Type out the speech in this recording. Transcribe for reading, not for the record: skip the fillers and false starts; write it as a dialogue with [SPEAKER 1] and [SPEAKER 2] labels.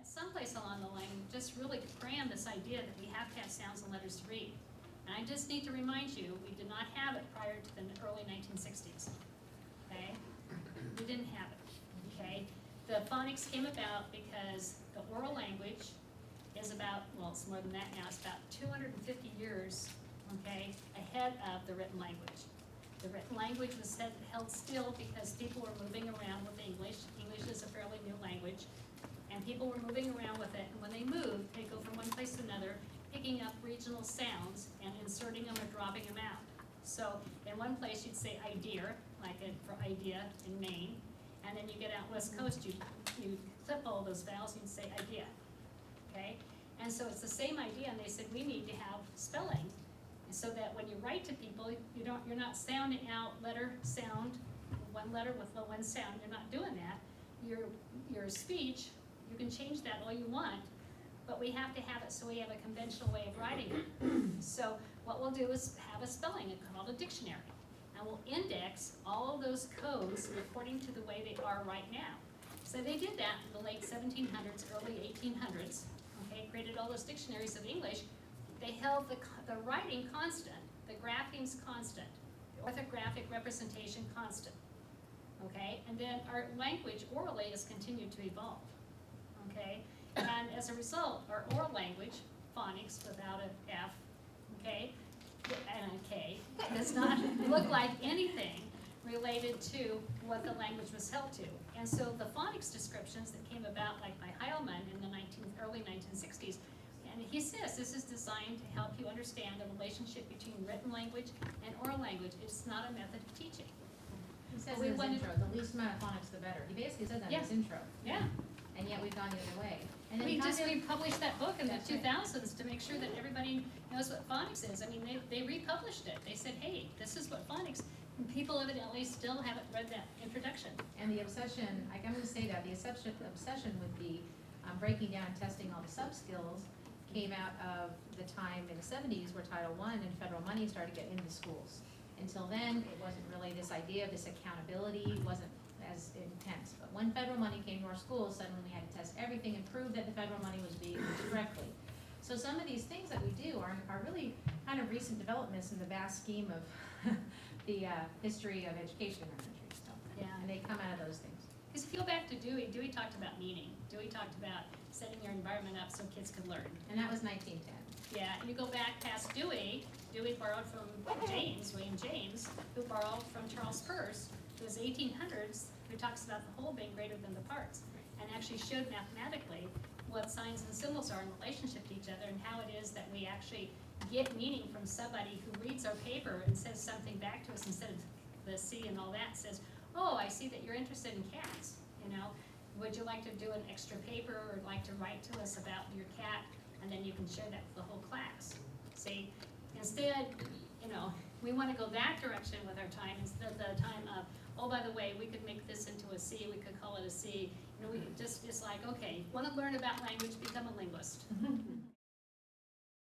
[SPEAKER 1] someplace along the line, just really crammed this idea that we have to have sounds and letters to read. And I just need to remind you, we did not have it prior to the early 1960s, okay? We didn't have it, okay? The phonics came about because the oral language is about, well, it's more than that now, it's about 250 years, okay, ahead of the written language. The written language was held still because people were moving around with English. English is a fairly new language, and people were moving around with it, and when they moved, they go from one place to another, picking up regional sounds and inserting them or dropping them out. So in one place you'd say idea, like for idea in Maine, and then you get out West Coast, you clip all those vowels and you'd say idea, okay? And so it's the same idea, and they said we need to have spelling, so that when you write to people, you're not sounding out letter sound, one letter with one sound. You're not doing that. Your speech, you can change that all you want, but we have to have it so we have a conventional way of writing it. So what we'll do is have a spelling called a dictionary, and we'll index all of those codes according to the way they are right now. So they did that in the late 1700s, early 1800s. Okay, created all those dictionaries of English. They held the writing constant, the graphings constant, the orthographic representation constant, okay? And then our language orally has continued to evolve, okay? And as a result, our oral language, phonics without an F, okay, and a K, does not look like anything related to what the language was held to. And so the phonics descriptions that came about, like by Heilmann in the early 1960s, and he says this is designed to help you understand the relationship between written language and oral language. It's not a method of teaching.
[SPEAKER 2] He says in his intro, the least amount of phonics, the better. He basically said that in his intro.
[SPEAKER 1] Yeah.
[SPEAKER 2] And yet we've gone the other way. And
[SPEAKER 1] We published that book in the 2000s to make sure that everybody knows what phonics is. I mean, they republished it. They said, hey, this is what phonics, and people evidently still haven't read that introduction.
[SPEAKER 2] And the obsession, I'm going to say that, the obsession with the breaking down and testing all the sub-skills came out of the time in the 70s where Title I and federal money started getting into schools. Until then, it wasn't really this idea of this accountability, wasn't as intense. But when federal money came to our schools, suddenly we had to test everything and prove that the federal money was being used correctly. So some of these things that we do are really kind of recent developments in the vast scheme of the history of education in our country. So,
[SPEAKER 1] Yeah.
[SPEAKER 2] And they come out of those things.
[SPEAKER 1] Because if you go back to Dewey, Dewey talked about meaning. Dewey talked about setting your environment up so kids could learn.
[SPEAKER 2] And that was 1910.
[SPEAKER 1] Yeah, and you go back past Dewey, Dewey borrowed from William James, who borrowed from Charles Peirce, who was 1800s, who talks about the whole being greater than the parts, and actually showed mathematically what signs and symbols are in relationship to each other and how it is that we actually get meaning from somebody who reads our paper and says something back to us instead of the C and all that, says, oh, I see that you're interested in cats, you know. Would you like to do an extra paper or like to write to us about your cat? And then you can share that with the whole class. See, instead, you know, we want to go that direction with our time instead of the time of, oh, by the way, we could make this into a C, we could call it a C. You know, we just, it's like, okay, want to learn about language, become a linguist.